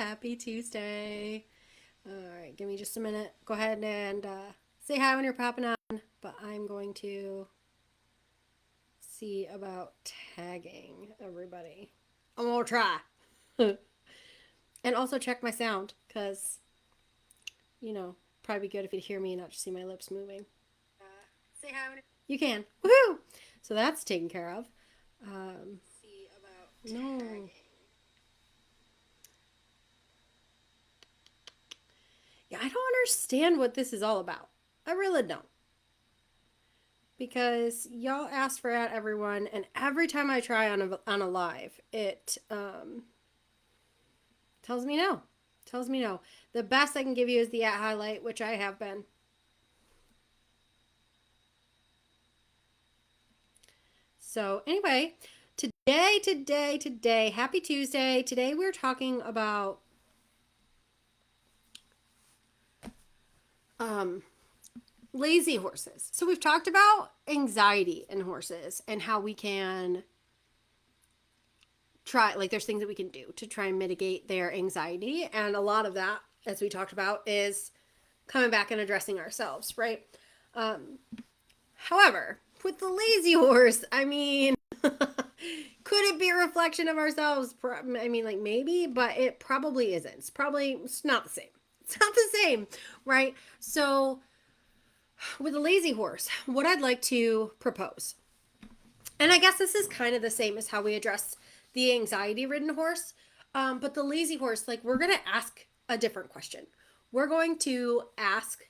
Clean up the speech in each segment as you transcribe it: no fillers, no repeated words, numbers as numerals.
Happy Tuesday. All right, give me just a minute. Go ahead and say hi when you're popping on, but I'm going to see about tagging everybody. I'm going to try. And also check my sound because, probably be good if you'd hear me and not just see my lips moving. Say hi when you can. Woohoo! So that's taken care of. See about no. Tagging. Yeah, I don't understand what this is all about. I really don't. Because y'all asked for it, everyone, and every time I try on a live, it tells me no. Tells me no. The best I can give you is the at highlight, which I have been. So anyway, today, happy Tuesday. Today we're talking about um lazy horses. So we've talked about anxiety in horses and how we can try, like, there's things that we can do to try and mitigate their anxiety, and a lot of that, as we talked about, is coming back and addressing ourselves, right? um However, with the lazy horse, I mean, could it be a reflection of ourselves? I mean, like, maybe, but it probably isn't. It's not the same. It's not the same, right? So with a lazy horse, what I'd like to propose, and I guess this is kind of the same as how we address the anxiety ridden horse. But the lazy horse, like, we're going to ask a different question. We're going to ask,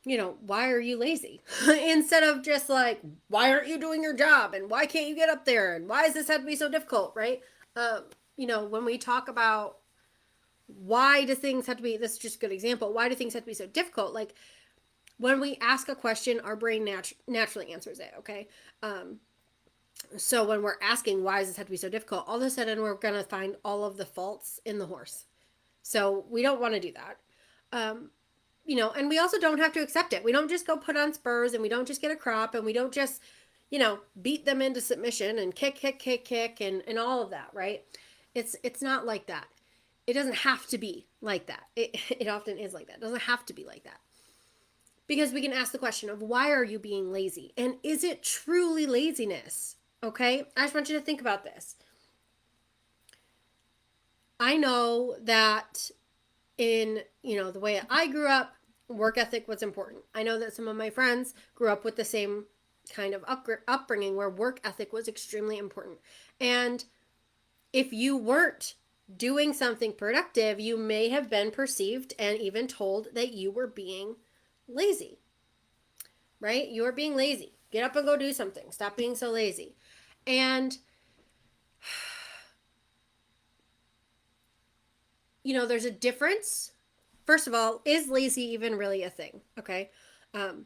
why are you lazy? Instead of just like, why aren't you doing your job? And why can't you get up there? And why does this have to be so difficult, right? When we talk about why do things have to be, this is just a good example. Why do things have to be so difficult? Like, when we ask a question, our brain naturally answers it, okay? So when we're asking, why does this have to be so difficult? All of a sudden, we're going to find all of the faults in the horse. So we don't want to do that. And we also don't have to accept it. We don't just go put on spurs, and we don't just get a crop, and we don't just, beat them into submission and kick, and all of that, right? It's not like that. It doesn't have to be like that. It often is like that. It doesn't have to be like that. Because we can ask the question of, why are you being lazy? And is it truly laziness? Okay? I just want you to think about this. I know that in, the way I grew up, work ethic was important. I know that some of my friends grew up with the same kind of upbringing where work ethic was extremely important. And if you weren't doing something productive, you may have been perceived and even told that you were being lazy, right? You are being lazy. Get up and go do something. Stop being so lazy. And there's a difference. First of all, is lazy even really a thing? Okay. And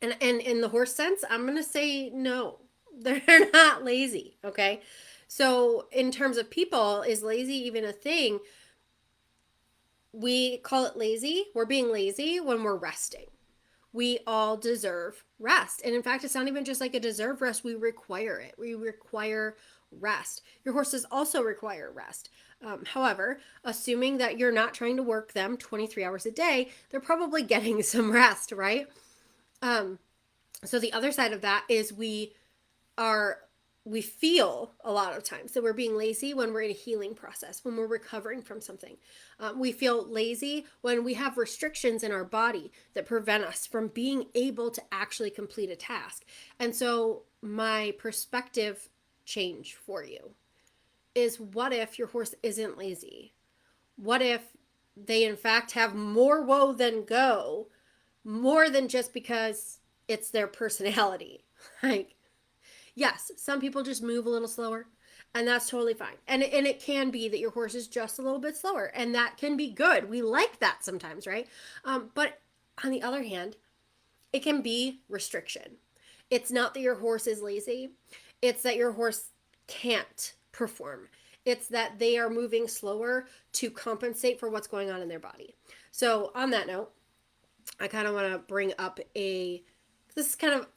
in the horse sense, I'm going to say no. They're not lazy, okay? So in terms of people, is lazy even a thing? We call it lazy. We're being lazy when we're resting. We all deserve rest. And in fact, it's not even just like a deserve rest, we require it. We require rest. Your horses also require rest. However, assuming that you're not trying to work them 23 hours a day, they're probably getting some rest, right? So the other side of that is are we feel a lot of times that we're being lazy when we're in a healing process, when we're recovering from something. We feel lazy when we have restrictions in our body that prevent us from being able to actually complete a task. And so my perspective change for you is, what if your horse isn't lazy? What if they in fact have more woe than go, more than just because it's their personality? Like, yes, some people just move a little slower, and that's totally fine. And it can be that your horse is just a little bit slower, and that can be good. We like that sometimes, right? But on the other hand, it can be restriction. It's not that your horse is lazy, it's that your horse can't perform. It's that they are moving slower to compensate for what's going on in their body. So, on that note, I kind of want to bring up this is kind of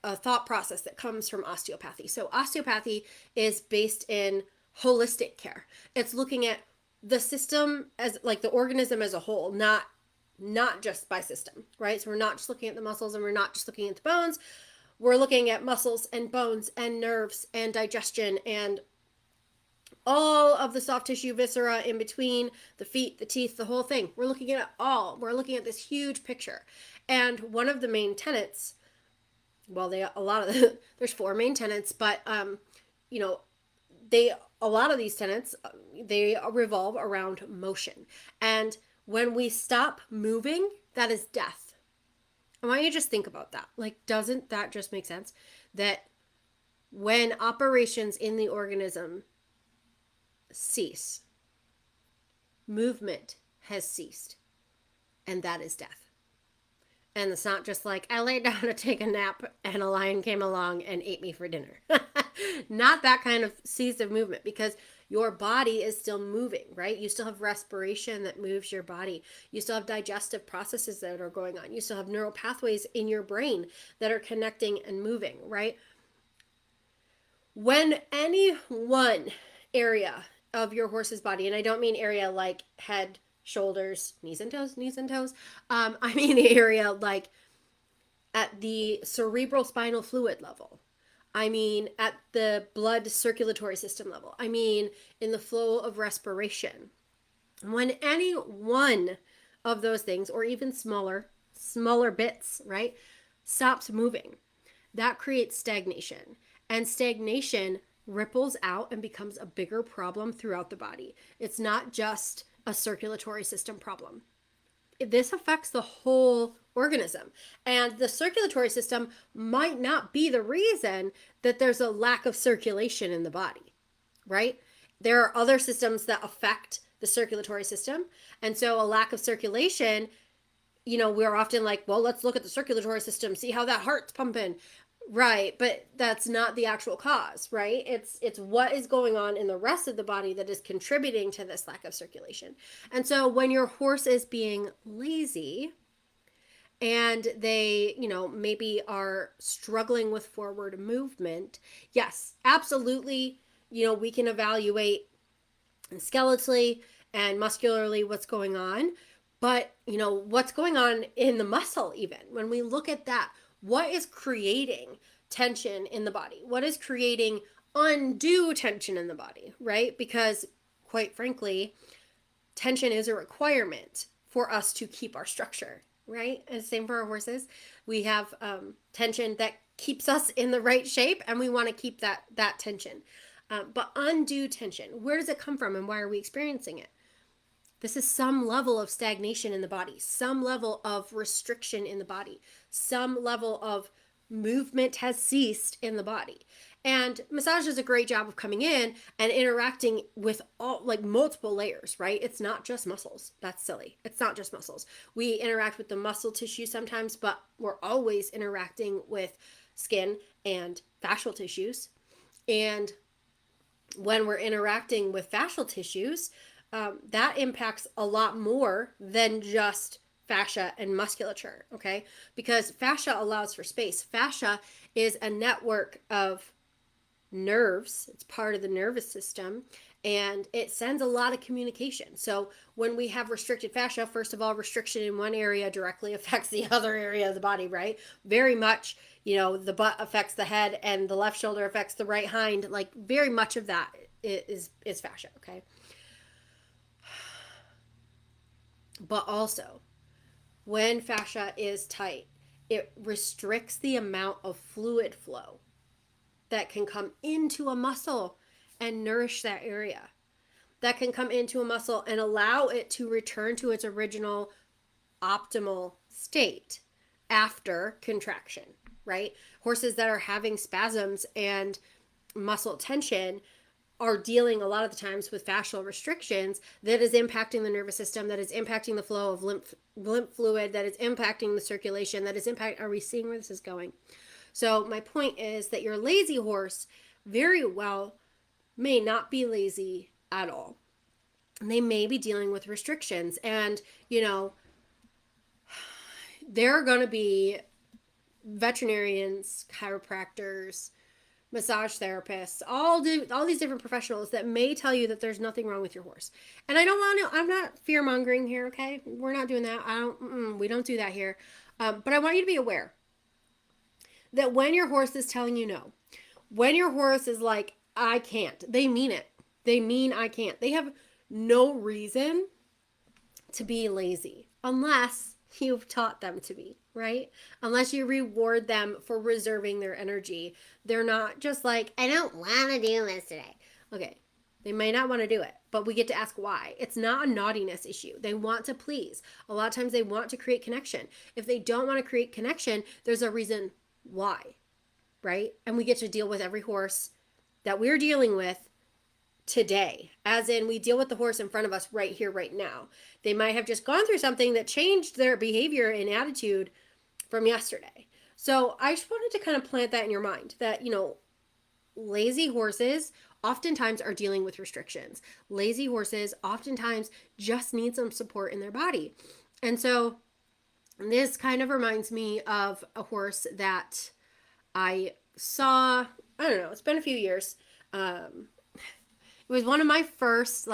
a thought process that comes from osteopathy. So osteopathy is based in holistic care. It's looking at the system as like the organism as a whole, not just by system, right? So we're not just looking at the muscles and we're not just looking at the bones. We're looking at muscles and bones and nerves and digestion and all of the soft tissue viscera in between, the feet, the teeth, the whole thing. We're looking at it all. We're looking at this huge picture. And one of the main tenets, well, there's four main tenets, but you know, a lot of these tenets, they revolve around motion. And when we stop moving, that is death. I want you to just think about that. Like, doesn't that just make sense? That when operations in the organism cease, movement has ceased, and that is death. And it's not just like I laid down to take a nap and a lion came along and ate me for dinner. Not that kind of cease of movement, because your body is still moving, right? You still have respiration that moves your body. You still have digestive processes that are going on. You still have neural pathways in your brain that are connecting and moving, right? When any one area of your horse's body, and I don't mean area like head, shoulders, knees and toes. I mean the area like at the cerebral spinal fluid level. I mean at the blood circulatory system level. I mean in the flow of respiration. When any one of those things, or even smaller bits, right, stops moving, that creates stagnation. And stagnation ripples out and becomes a bigger problem throughout the body. It's not just a circulatory system problem. This affects the whole organism. And the circulatory system might not be the reason that there's a lack of circulation in the body, right? There are other systems that affect the circulatory system. And so a lack of circulation, we're often like, well, let's look at the circulatory system, see how that heart's pumping. Right, but that's not the actual cause, right? It's what is going on in the rest of the body that is contributing to this lack of circulation. And so when your horse is being lazy and they, maybe are struggling with forward movement, yes, absolutely, we can evaluate skeletally and muscularly what's going on, but what's going on in the muscle, even when we look at that, what is creating tension in the body? What is creating undue tension in the body, right? Because quite frankly, tension is a requirement for us to keep our structure, right? And same for our horses. We have tension that keeps us in the right shape, and we want to keep that tension. But undue tension, where does it come from, and why are we experiencing it? This is some level of stagnation in the body, some level of restriction in the body, some level of movement has ceased in the body. And massage does a great job of coming in and interacting with all, like, multiple layers, right? It's not just muscles. That's silly. It's not just muscles. We interact with the muscle tissue sometimes, but we're always interacting with skin and fascial tissues. And when we're interacting with fascial tissues, that impacts a lot more than just fascia and musculature, okay? Because fascia allows for space. Fascia is a network of nerves. It's part of the nervous system, and it sends a lot of communication. So when we have restricted fascia, first of all, restriction in one area directly affects the other area of the body, right? Very much, the butt affects the head and the left shoulder affects the right hind. Like, very much of that is fascia, okay? But also, when fascia is tight, it restricts the amount of fluid flow that can come into a muscle and nourish that area. That can come into a muscle and allow it to return to its original optimal state after contraction, right? Horses that are having spasms and muscle tension are dealing a lot of the times with fascial restrictions that is impacting the nervous system, that is impacting the flow of lymph fluid, that is impacting the circulation, that is are we seeing where this is going? So my point is that your lazy horse very well may not be lazy at all. They may be dealing with restrictions, and there are going to be veterinarians, chiropractors, massage therapists, all these different professionals that may tell you that there's nothing wrong with your horse. And I don't want to. I'm not fear mongering here. Okay, we're not doing that. We don't do that here. But I want you to be aware that when your horse is telling you no, when your horse is like, I can't, they mean it. They mean I can't. They have no reason to be lazy unless you've taught them to be, right? Unless you reward them for reserving their energy. They're not just like, I don't want to do this today. Okay, they may not want to do it, but we get to ask why. It's not a naughtiness issue. They want to please. A lot of times they want to create connection. If they don't want to create connection, there's a reason why, right? And we get to deal with every horse that we're dealing with today, as in we deal with the horse in front of us right here, right now. They might have just gone through something that changed their behavior and attitude from yesterday. So I just wanted to kind of plant that in your mind that, lazy horses oftentimes are dealing with restrictions. Lazy horses oftentimes just need some support in their body. And so this kind of reminds me of a horse that I saw, I don't know, it's been a few years. It was one of my first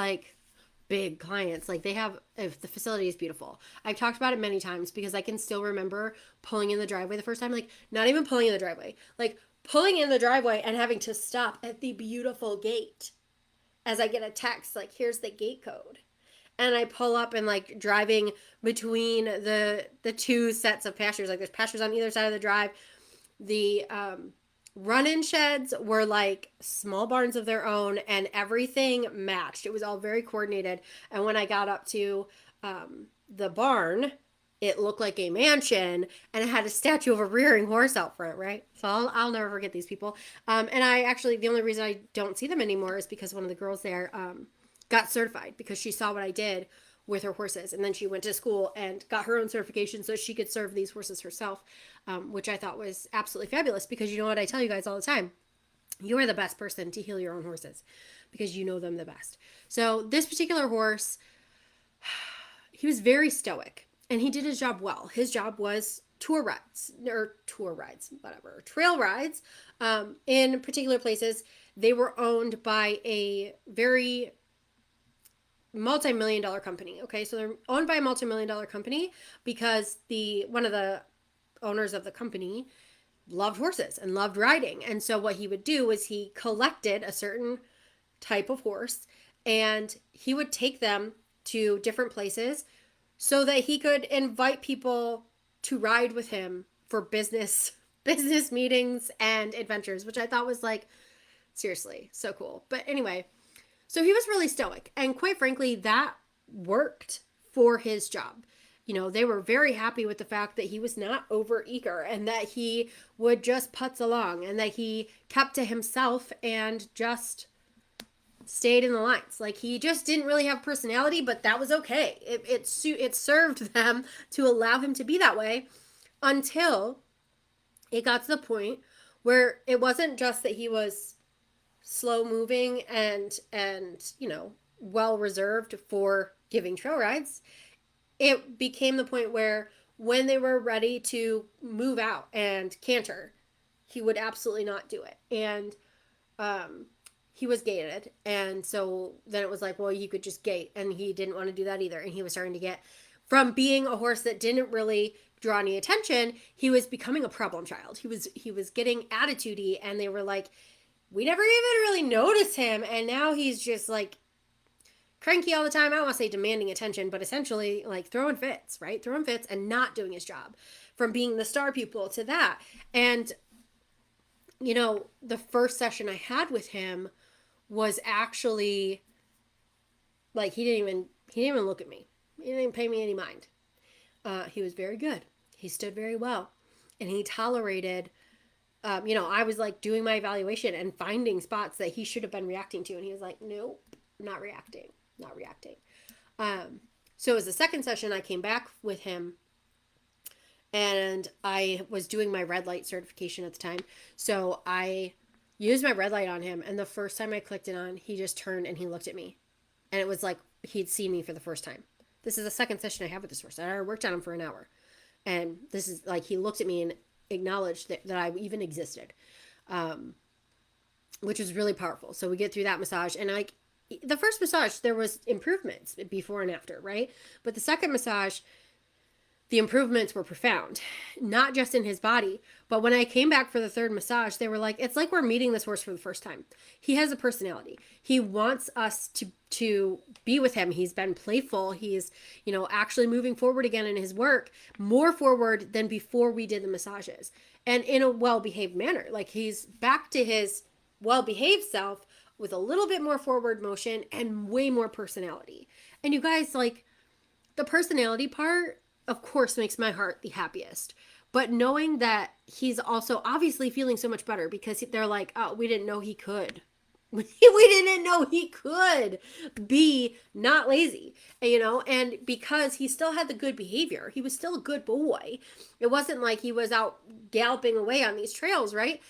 big clients. Like the facility is beautiful. I've talked about it many times because I can still remember pulling in the driveway the first time, not even pulling in the driveway, pulling in the driveway and having to stop at the beautiful gate as I get a text here's the gate code. And I pull up and driving between the two sets of pastures. There's pastures on either side of the drive. The run-in sheds were small barns of their own, and everything matched. It was all very coordinated. And when I got up to the barn, it looked like a mansion, and it had a statue of a rearing horse out front, right? So I'll never forget these people. And I actually, the only reason I don't see them anymore is because one of the girls there got certified because she saw what I did with her horses. And then she went to school and got her own certification so she could serve these horses herself, which I thought was absolutely fabulous because you know what I tell you guys all the time? You are the best person to heal your own horses because you know them the best. So this particular horse, he was very stoic and he did his job well. His job was trail rides, in particular places. They were owned by a very multi-million-dollar company. Okay, so they're owned by a multi-million-dollar company because one of the owners of the company loved horses and loved riding. And so what he would do is he collected a certain type of horse and he would take them to different places so that he could invite people to ride with him for business meetings and adventures, which I thought was seriously so cool. But anyway, so he was really stoic, and quite frankly, that worked for his job. They were very happy with the fact that he was not over eager and that he would just putz along and that he kept to himself and just stayed in the lines. He just didn't really have personality, but that was okay. It served them to allow him to be that way until it got to the point where it wasn't just that he was slow moving and well reserved for giving trail rides. It became the point where when they were ready to move out and canter, he would absolutely not do it. And he was gated, and so then it was well, you could just gate, and he didn't want to do that either. And he was starting to get, from being a horse that didn't really draw any attention, he was becoming a problem child. He was getting attitudey, and they were we never even really noticed him, and now he's just cranky all the time. I don't want to say demanding attention, but essentially throwing fits, right? Throwing fits and not doing his job, from being the star pupil to that. And the first session I had with him was actually he didn't even look at me. He didn't even pay me any mind. He was very good. He stood very well, and he tolerated. I was doing my evaluation and finding spots that he should have been reacting to. And he was nope, not reacting. So it was the second session I came back with him and I was doing my red light certification at the time. So I used my red light on him. And the first time I clicked it on, he just turned and he looked at me. And it was he'd seen me for the first time. This is the second session I have with this horse. I worked on him for an hour. And this is he looked at me and acknowledged that I even existed. which was really powerful. So we get through that massage, and like the first massage, there was improvements before and after, right? But the second massage, the improvements were profound, not just in his body, but when I came back for the third massage, they were like, it's like we're meeting this horse for the first time. He has a personality. He wants us to be with him. He's been playful. He's, actually moving forward again in his work, more forward than before we did the massages, and in a well-behaved manner. Like he's back to his well-behaved self with a little bit more forward motion and way more personality. And you guys, like, the personality part, of course, makes my heart the happiest. But knowing that he's also obviously feeling so much better because they're like, oh, we didn't know he could. We didn't know he could be not lazy, and because he still had the good behavior, he was still a good boy. It wasn't like he was out galloping away on these trails, right?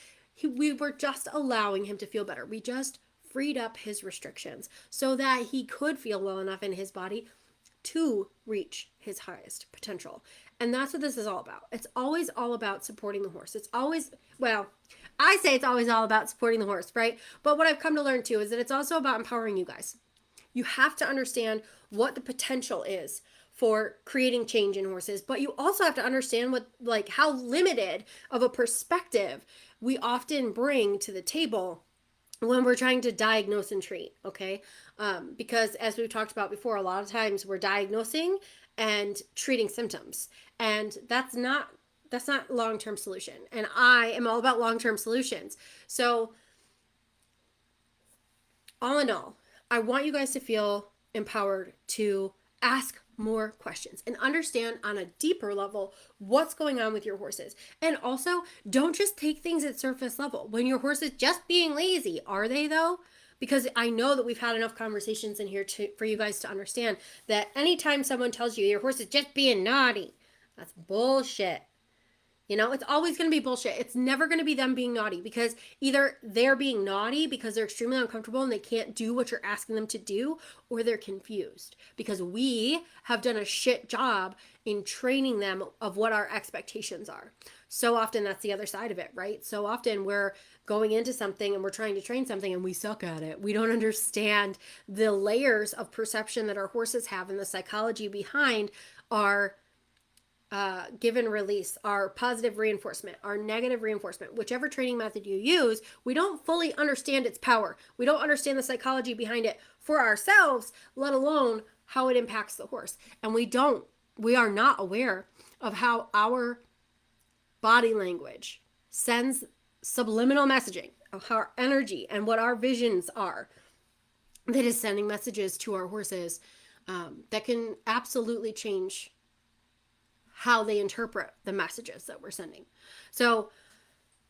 We were just allowing him to feel better. We just freed up his restrictions so that he could feel well enough in his body to reach his highest potential. And that's what this is all about. It's always all about supporting the horse. It's always, well, I say it's always all about supporting the horse, right? But what I've come to learn too is that it's also about empowering you guys. You have to understand what the potential is for creating change in horses, but you also have to understand how limited of a perspective we often bring to the table when we're trying to diagnose and treat, okay? Because as we've talked about before, a lot of times we're diagnosing and treating symptoms, and that's not long-term solution. And I am all about long-term solutions. So all in all, I want you guys to feel empowered to ask more questions and understand on a deeper level what's going on with your horses. And also, don't just take things at surface level. When your horse is just being lazy, are they though? Because I know that we've had enough conversations in here for you guys to understand that anytime someone tells you your horse is just being naughty, that's bullshit. It's always going to be bullshit. It's never going to be them being naughty, because either they're being naughty because they're extremely uncomfortable and they can't do what you're asking them to do, or they're confused because we have done a shit job in training them of what our expectations are. So often that's the other side of it, right? So often we're going into something and we're trying to train something and we suck at it. We don't understand the layers of perception that our horses have and the psychology behind our give and release, our positive reinforcement, our negative reinforcement, whichever training method you use. We don't fully understand its power. We don't understand the psychology behind it for ourselves, let alone how it impacts the horse. And we are not aware of how our body language sends subliminal messaging of how our energy and what our visions are, that is sending messages to our horses that can absolutely change how they interpret the messages that we're sending. So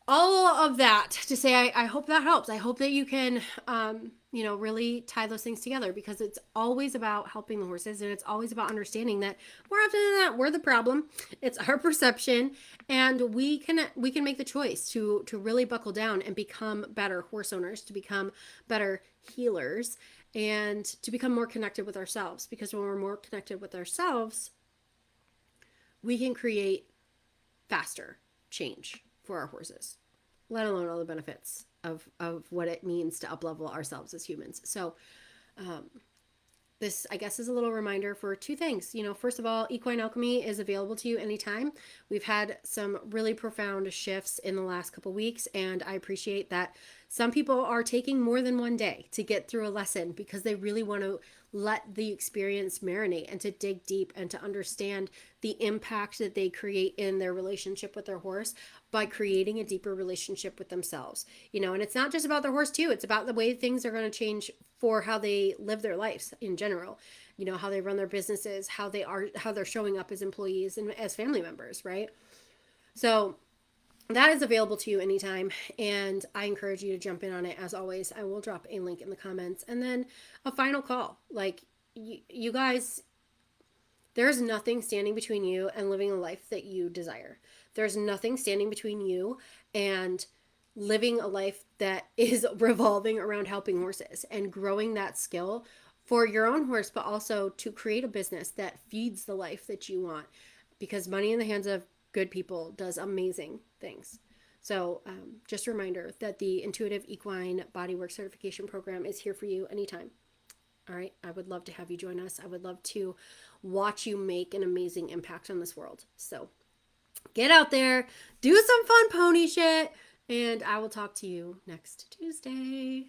all of that to say, I hope that helps. I hope that you can, really tie those things together, because it's always about helping the horses, and it's always about understanding that more often than not, we're the problem. It's our perception, and we can make the choice to really buckle down and become better horse owners, to become better healers, and to become more connected with ourselves. Because when we're more connected with ourselves, we can create faster change for our horses, let alone all the benefits of what it means to up-level ourselves as humans. So this, I guess, is a little reminder for two things. First of all, Equine Alchemy is available to you anytime. We've had some really profound shifts in the last couple weeks, and I appreciate that some people are taking more than one day to get through a lesson because they really want to let the experience marinate and to dig deep and to understand the impact that they create in their relationship with their horse by creating a deeper relationship with themselves. And it's not just about their horse too. It's about the way things are going to change for how they live their lives in general. How they run their businesses, how they're showing up as employees and as family members, right? So that is available to you anytime, and I encourage you to jump in on it. As always, I will drop a link in the comments. And then a final call. Like, you guys, there's nothing standing between you and living a life that you desire. There's nothing standing between you and living a life that is revolving around helping horses and growing that skill for your own horse, but also to create a business that feeds the life that you want, because money in the hands of good people does amazing things. So just a reminder that the Intuitive Equine Bodywork Certification Program is here for you anytime. All right. I would love to have you join us. I would love to watch you make an amazing impact on this world. So get out there, do some fun pony shit, and I will talk to you next Tuesday.